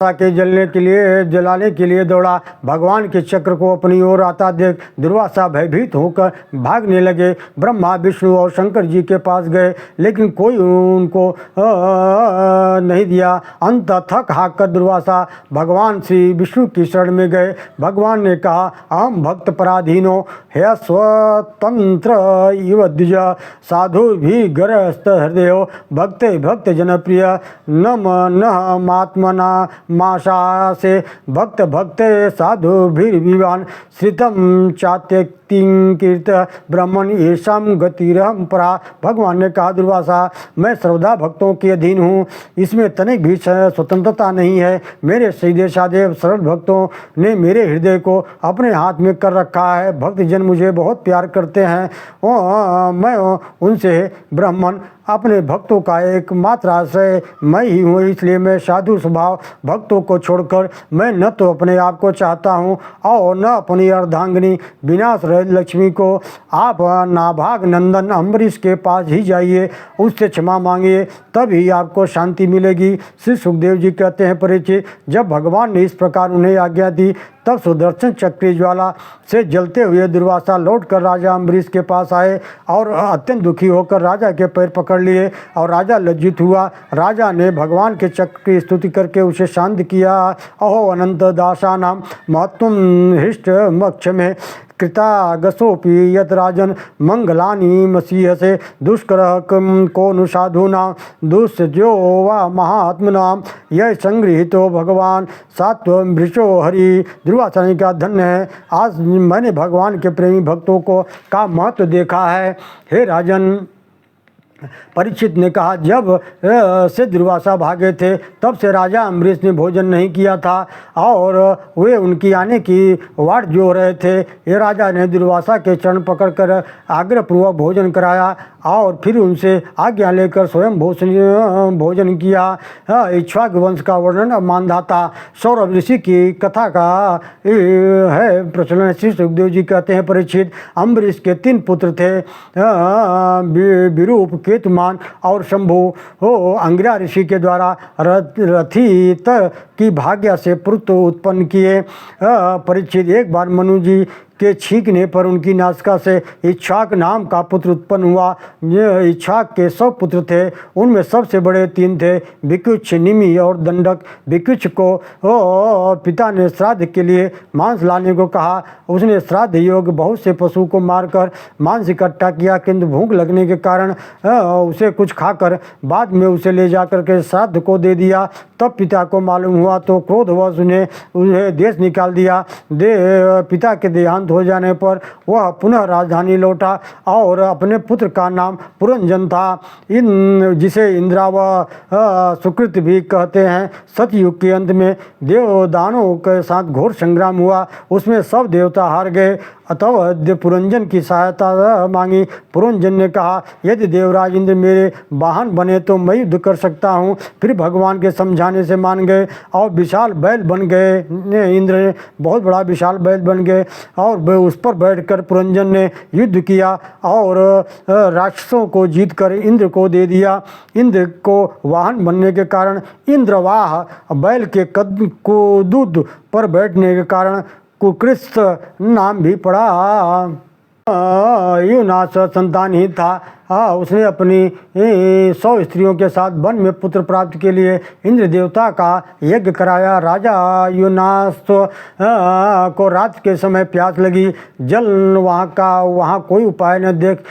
के जलाने के लिए दौड़ा। भगवान के चक्र को अपनी ओर आता देख दुर्वासा भयभीत होकर भागने लगे। ब्रह्मा, विष्णु और शंकर जी के पास गए, लेकिन कोई उनको नहीं दिया। अंत थक हाक कर दुर्वासा भगवान श्री विष्णु की शरण में गए। भगवान ने कहा, अहम भक्त पराधीनो हे स्वतंत्र इव द्विज साधु भी गरस्त हृदय भक्ते भक्त जनप्रिय न मात्मना माशा से भक्त भक्ते साधु भीर्विवान श्रितम चात्यक्तिंकीर्त ब्रह्मण येषाम गतिरहम परा। भगवान ने कहा, दुर्वासा, मैं सर्वदा भक्तों के अधीन हूँ, इसमें तनिक भी स्वतंत्रता नहीं है। मेरे सीधे साधे सरल भक्तों ने मेरे हृदय को अपने हाथ में कर रखा है। भक्तजन मुझे बहुत प्यार करते हैं। मैं उनसे ब्राह्मण अपने भक्तों का एकमात्र आश्रय मैं ही हूँ, इसलिए मैं साधु स्वभाव भक्तों को छोड़कर मैं न तो अपने आप को चाहता हूँ और न अपनी अर्धांगिनी विनाश रहित लक्ष्मी को। आप नाभाग नंदन अम्बरीश के पास ही जाइए, उससे क्षमा मांगिए, तभी आपको शांति मिलेगी। श्री सुखदेव जी कहते हैं, परीक्षित, जब भगवान ने इस प्रकार उन्हें आज्ञा दी तब सुदर्शन चक्री ज्वाला से जलते हुए दुर्वासा लौटकर राजा अम्बरीश के पास आए और अत्यंत दुखी होकर राजा के पैर पकड़ लिए और राजा लज्जित हुआ। राजा ने भगवान के चक्र की स्तुति करके उसे शांत किया। अहो अनंत दासानां महत्वं हृष्ट मक्ष में कृतागसोपि यत राजन मंगलानि मसीहसे दुष्कर को नु साधूना दुष्जो वा महात्मनाम यह संगृहीतो भगवान सात्वमृषो हरि। दुर्वासा ने कहा, धन्य है, आज मैंने भगवान के प्रेमी भक्तों को का महत्व देखा है। हे राजन, परीक्षित ने कहा, जब से दुर्वासा भागे थे तब से राजा अम्बरीश ने भोजन नहीं किया था और वे उनकी आने की वाट जो रहे थे। ये राजा ने दुर्वासा के चरण पकड़कर आग्रहपूर्वक भोजन कराया और फिर उनसे आज्ञा लेकर स्वयं भोजन किया। इक्ष्वाक वंश का वर्णन मानधाता सौरभ ऋषि की कथा का है प्रचलन। श्री सुखदेव जी कहते हैं, परीक्षित, अम्बरीश के 3 पुत्र थे, विरूप, केतुमान और शंभु। अंगिरा ऋषि के द्वारा रथित की भाग्य से पुत्र उत्पन्न किए। परीक्षित, एक बार मनु जी के छींकने पर उनकी नासिका से इक्ष्वाक नाम का पुत्र उत्पन्न हुआ। इक्ष्वाक के 100 पुत्र थे, उनमें सबसे बड़े 3 थे, विकुच, निमि और दंडक। विकुच को पिता ने श्राद्ध के लिए मांस लाने को कहा। उसने श्राद्ध योग्य बहुत से पशु को मारकर मांस इकट्ठा किया, किंतु भूख लगने के कारण उसे कुछ खाकर बाद में उसे ले जाकर के श्राद्ध को दे दिया। तब पिता को मालूम हुआ तो क्रोधवश उन्हें देश निकाल दिया। पिता के देहांत हो जाने पर वह पुनः राजधानी लौटा और अपने पुत्र का नाम पुरंजन था, जिसे इंद्राव सुकृत भी कहते हैं। सतयुग के अंत में देवदानों के साथ घोर संग्राम हुआ, उसमें सब देवता हार गए। अतः पुरंजन की सहायता मांगी। पुरंजन ने कहा, यदि देवराज इंद्र मेरे वाहन बने तो मैं युद्ध कर सकता हूँ। फिर भगवान के समझाने से मान गए और विशाल बैल बन गए। इंद्र ने बहुत बड़ा विशाल बैल बन गए और उस पर बैठकर पुरंजन ने युद्ध किया और राक्षसों को जीतकर इंद्र को दे दिया। इंद्र को वाहन बनने के कारण इंद्रवाह, बैल के कदूद पर बैठने के कारण कुकृष्ट नाम भी पड़ा। युनास संतान ही था। उसने अपनी 100 स्त्रियों के साथ वन में पुत्र प्राप्त के लिए इंद्र देवता का यज्ञ कराया। राजा युनास को रात के समय प्यास लगी। जल वहाँ कोई उपाय न देख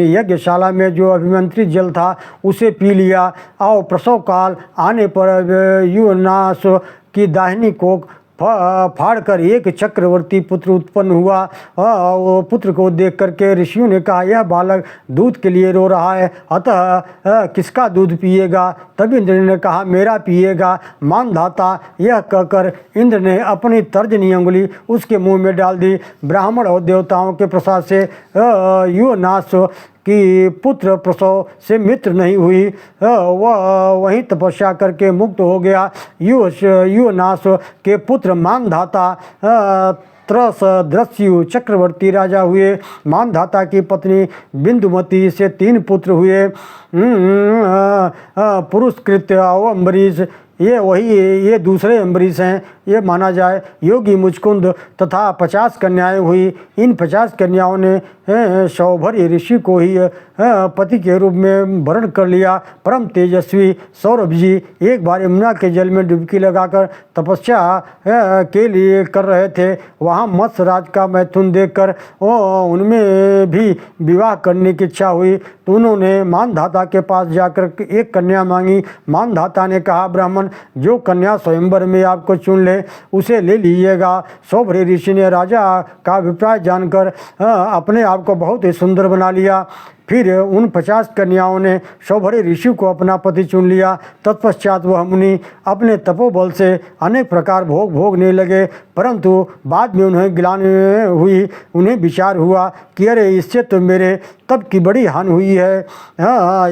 यज्ञशाला में जो अभिमंत्रित जल था उसे पी लिया और प्रसव काल आने पर युनास की दाहिनी कोख फाड़कर एक चक्रवर्ती पुत्र उत्पन्न हुआ। वो पुत्र को देख करके ऋषियों ने कहा, यह बालक दूध के लिए रो रहा है, अतः किसका दूध पिएगा? तब इंद्र ने कहा, मेरा पिएगा मानधाता। यह कहकर इंद्र ने अपनी तर्जनी अंगुली उसके मुंह में डाल दी। ब्राह्मण और देवताओं के प्रसाद से युनास कि पुत्र प्रसव से मित्र नहीं हुई, वह वहीं तपस्या करके मुक्त हो गया। युनास के पुत्र मानधाता त्रसदृश्यु चक्रवर्ती राजा हुए। मानधाता की पत्नी बिंदुमती से 3 पुत्र हुए, पुरुषकृत्य और अम्बरीश। ये दूसरे अम्बरीश हैं, ये माना जाए। योगी मुचकुंद तथा 50 कन्याएं हुई। इन 50 कन्याओं ने सौभरी ऋषि को ही पति के रूप में वर्ण कर लिया। परम तेजस्वी सौरभ जी एक बार यमुना के जल में डुबकी लगाकर तपस्या के लिए कर रहे थे। वहाँ मत्स्य राज का मैथुन देखकर उनमें भी विवाह करने की इच्छा हुई, तो उन्होंने मानधाता के पास जाकर एक कन्या मांगी। मानधाता ने कहा, ब्राह्मण, जो कन्या स्वयंवर में आपको चुन ले उसे ले लीजिएगा। सौभरी ऋषि ने राजा का अभिप्राय जानकर अपने आप को बहुत ही सुंदर बना लिया। फिर उन 50 कन्याओं ने सौभरी ऋषि को अपना पति चुन लिया। तत्पश्चात वह मुनि अपने तपोबल से अनेक प्रकार भोग भोगने लगे, परंतु बाद में उन्हें ग्लानि हुई। उन्हें विचार हुआ कि अरे, इससे तो मेरे तप की बड़ी हानि हुई है।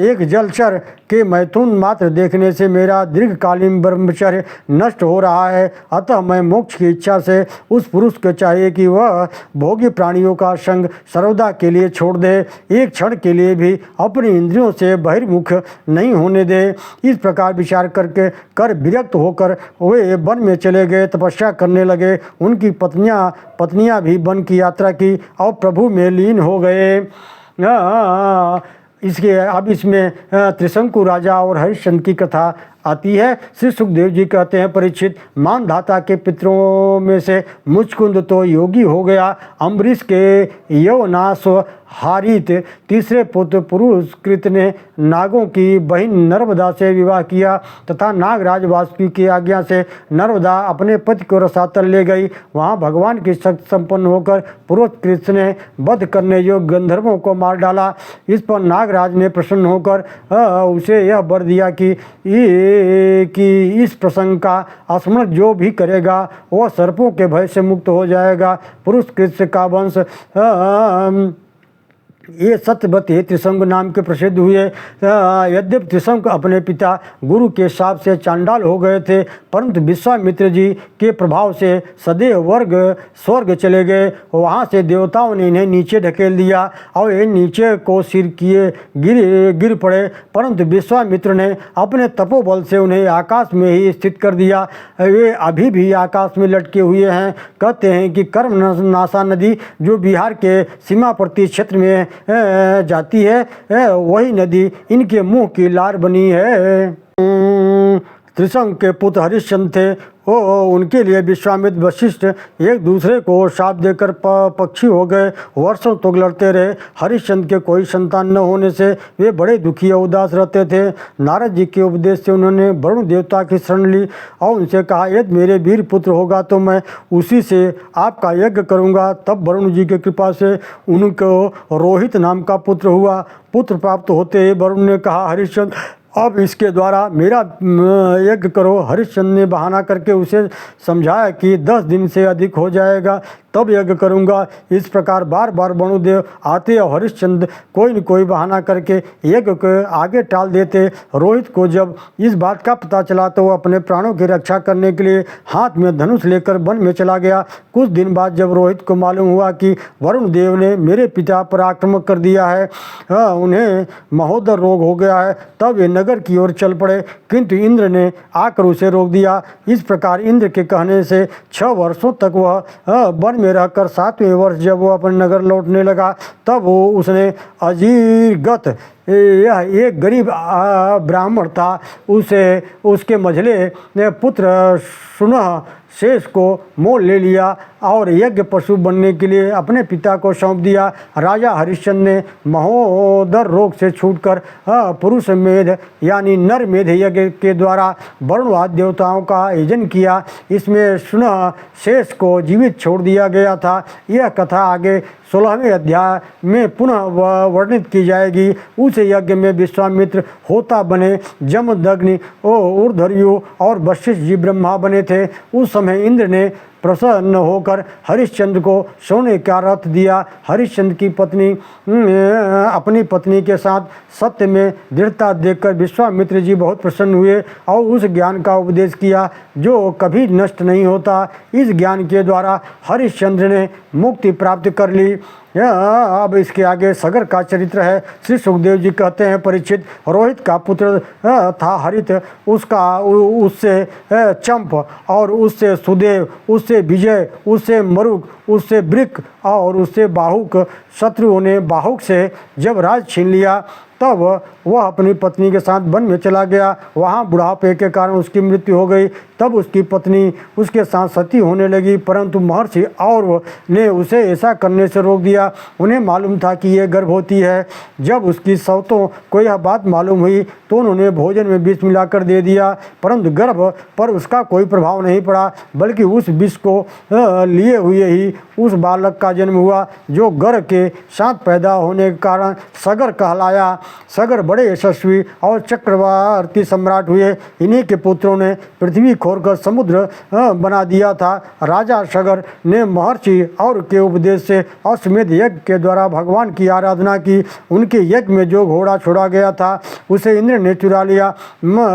एक जलचर के मैथुन मात्र देखने से मेरा दीर्घकालीन ब्रह्मचर्य नष्ट हो रहा है। अतः मैं मोक्ष की इच्छा से उस पुरुष को चाहिए कि वह भोगी प्राणियों का संग सर्वदा के लिए छोड़ दे, एक क्षण के लिए भी अपनी इंद्रियों से बहिर्मुख नहीं होने दे। इस प्रकार विचार कर विरक्त होकर वे वन में चले गए, तपस्या करने लगे। उनकी पत्नियां भी वन की यात्रा की और प्रभु में लीन हो गए। इसमें त्रिशंकु राजा और हरिश्चंद्र की कथा आती है। श्री सुखदेव जी कहते हैं, परीक्षित, मानधाता के पितरों में से मुचकुंद तो योगी हो गया। अम्बरीश के यौवनाश हारित तीसरे पुत्र पुरुषकृत ने नागों की बहिन नर्मदा से विवाह किया तथा नागराज वासुकी की आज्ञा से नर्मदा अपने पति को रसातल ले गई। वहाँ भगवान की शक्ति संपन्न होकर पुरुषकृत ने वध करने योग्य गंधर्वों को मार डाला। इस पर नागराज ने प्रसन्न होकर उसे यह वर दिया कि इस प्रसंग का स्मरण जो भी करेगा वह सर्पों के भय से मुक्त हो जाएगा। पुरुषकृत का वंश ये सत्यवती त्रिशंक नाम के प्रसिद्ध हुए। यद्यपि त्रिशंक अपने पिता गुरु के शाप से चांडाल हो गए थे, परंतु विश्वामित्र जी के प्रभाव से सदैव स्वर्ग चले गए। वहाँ से देवताओं ने इन्हें नीचे ढकेल दिया और ये नीचे को सिर किए गिर पड़े, परंतु विश्वामित्र ने अपने तपोबल से उन्हें आकाश में ही स्थित कर दिया। वे अभी भी आकाश में लटके हुए हैं। कहते हैं कि कर्मनाशा नदी जो बिहार के सीमावर्ती क्षेत्र में जाती है, वही नदी इनके मुंह की लार बनी है। त्रिशंक के पुत्र हरिश्चंद्र थे। उनके लिए विश्वामित्र वशिष्ठ एक दूसरे को शाप देकर पक्षी हो गए। वर्षों तक लड़ते रहे। हरिश्चंद्र के कोई संतान न होने से वे बड़े दुखी और उदास रहते थे। नारद जी के उपदेश से उन्होंने वरुण देवता की शरण ली और उनसे कहा, यदि मेरे वीर पुत्र होगा तो मैं उसी से आपका यज्ञ करूँगा। तब वरुण जी की कृपा से उनको रोहित नाम का पुत्र हुआ। पुत्र प्राप्त होते ही वरुण ने कहा, हरिश्चंद्र, अब इसके द्वारा मेरा यज्ञ करो। हरिश्चंद्र ने बहाना करके उसे समझाया कि 10 दिन से अधिक हो जाएगा तब यज्ञ करूँगा। इस प्रकार बार बार वरुणदेव आते और हरिश्चंद्र कोई न कोई बहाना करके यज्ञ को आगे टाल देते। रोहित को जब इस बात का पता चला तो वो अपने प्राणों की रक्षा करने के लिए हाथ में धनुष लेकर वन में चला गया। कुछ दिन बाद जब रोहित को मालूम हुआ कि वरुण देव ने मेरे पिता पर आक्रमण कर दिया है, उन्हें महोदर रोग हो गया है, तब वे नगर की ओर चल पड़े, किंतु इंद्र ने आकर उसे रोक दिया। इस प्रकार इंद्र के कहने से 6 वर्षों तक वह वन में रहकर 7वें वर्ष जब वो अपने नगर लौटने लगा तब वो उसने अजीरगत, यह एक गरीब ब्राह्मण था, उसके मझले पुत्र सुनह शेष को मोल ले लिया और यज्ञ पशु बनने के लिए अपने पिता को सौंप दिया। राजा हरिश्चंद्र ने महोदर रोग से छूटकर पुरुष मेध यानी नर मेध यज्ञ के द्वारा वरुणवाद देवताओं का यजन किया। इसमें सुनह शेष को जीवित छोड़ दिया गया था। यह कथा आगे 16वें अध्याय में पुनः वर्णित की जाएगी। उस यज्ञ में विश्वामित्र होता बने, जमदग्नि ऊर्ध्वर्यु और वशिष्ठ जी ब्रह्मा बने थे। उस समय इंद्र ने प्रसन्न होकर हरिश्चंद्र को सोने का रथ दिया। हरिश्चंद्र की पत्नी अपनी पत्नी के साथ सत्य में दृढ़ता देखकर विश्वामित्र जी बहुत प्रसन्न हुए और उस ज्ञान का उपदेश किया जो कभी नष्ट नहीं होता। इस ज्ञान के द्वारा हरिश्चंद्र ने मुक्ति प्राप्त कर ली। अब इसके आगे सगर का चरित्र है। श्री सुखदेव जी कहते हैं, परीक्षित, रोहित का पुत्र था हरित, उससे चंप, और उससे सुदेव, उससे विजय, उससे मरुक, उससे वृक और उससे बाहुक। शत्रुओं ने बाहुक से जब राज छीन लिया तब वह अपनी पत्नी के साथ वन में चला गया। वहाँ बुढ़ापे के कारण उसकी मृत्यु हो गई। तब उसकी पत्नी उसके साथ सती होने लगी, परंतु महर्षि और ने उसे ऐसा करने से रोक दिया। उन्हें मालूम था कि यह गर्भवती है। जब उसकी सौतों को यह बात मालूम हुई तो उन्होंने भोजन में विष मिलाकर दे दिया, परंतु गर्भ पर उसका कोई प्रभाव नहीं पड़ा, बल्कि उस विष को लिए हुए ही उस बालक का जन्म हुआ, जो गर्भ के साथ पैदा होने के कारण सगर कहलाया। सगर बड़े यशस्वी और चक्रवर्ती सम्राट हुए। इन्हीं के पुत्रों ने पृथ्वी खोदकर समुद्र बना दिया था। राजा सगर ने महर्षि और के उपदेश से अश्वमेध यज्ञ के द्वारा भगवान की आराधना की। उनके यज्ञ में जो घोड़ा छोड़ा गया था उसे इंद्र ने चुरा लिया।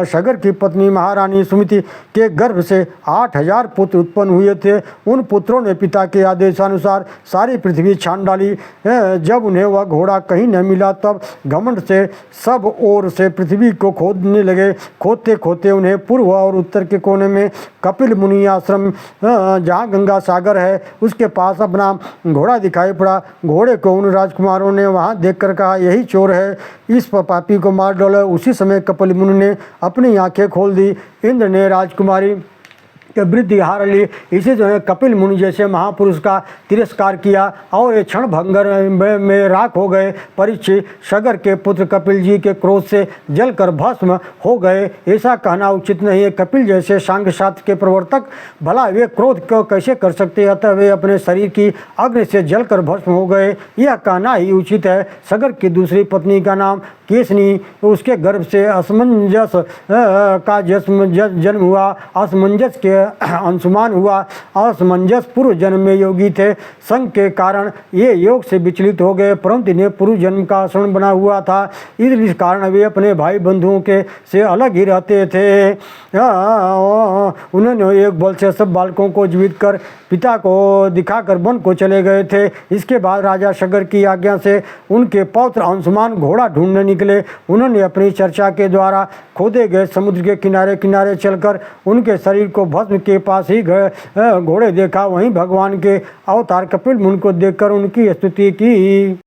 सगर की पत्नी महारानी सुमति के गर्भ से 8000 पुत्र उत्पन्न हुए थे। उन पुत्रों ने पिता के आदेशानुसार सारी पृथ्वी छान डाली। जब उन्हें वह घोड़ा कहीं न मिला तब घमंड से सब ओर से पृथ्वी को खोदने लगे। खोदते खोदते उन्हें पूर्व और उत्तर के कोने में कपिल मुनि आश्रम, जहाँ गंगा सागर है, उसके पास अपना घोड़ा दिखाई पड़ा। घोड़े को उन राजकुमारों ने वहाँ देखकर कहा, यही चोर है, इस पापी को मार डालो। उसी समय कपिल मुनि ने अपनी आंखें खोल दी। इंद्र ने राजकुमारी के वृद्धि हार ली। इसी जो है कपिल मुनि जैसे महापुरुष का तिरस्कार किया और ये क्षण भंगर में राख हो गए। परीक्षित, सगर के पुत्र कपिल जी के क्रोध से जलकर भस्म हो गए, ऐसा कहना उचित नहीं है। कपिल जैसे सांख्य शास्त्र के प्रवर्तक भला वे क्रोध को कैसे कर सकते, अतः वे अपने शरीर की अग्नि से जलकर भस्म हो गए, यह कहना ही उचित है। सगर की दूसरी पत्नी का नाम केसनी, उसके गर्भ से असमंजस का जन्म हुआ। असमंजस के अंशुमान हुआ। असमंजस पूर्व जन्म में योगी थे, संग के कारण ये योग से विचलित हो गए, परंतु इन्हें पूर्व जन्म का आचरण बना हुआ था, इस कारण वे अपने भाई बंधुओं के से अलग ही रहते थे। उन्होंने एक बल से सब बालकों को जीवित कर पिता को दिखाकर वन को चले गए थे। इसके बाद राजा सगर की आज्ञा से उनके पौत्र अंशुमान घोड़ा ढूंढने निकले। उन्होंने अपनी चर्चा के द्वारा खोदे गए समुद्र के किनारे किनारे चलकर उनके शरीर को भस्म के पास ही घोड़े देखा। वहीं भगवान के अवतार कपिल मुनि को देखकर उनकी स्तुति की।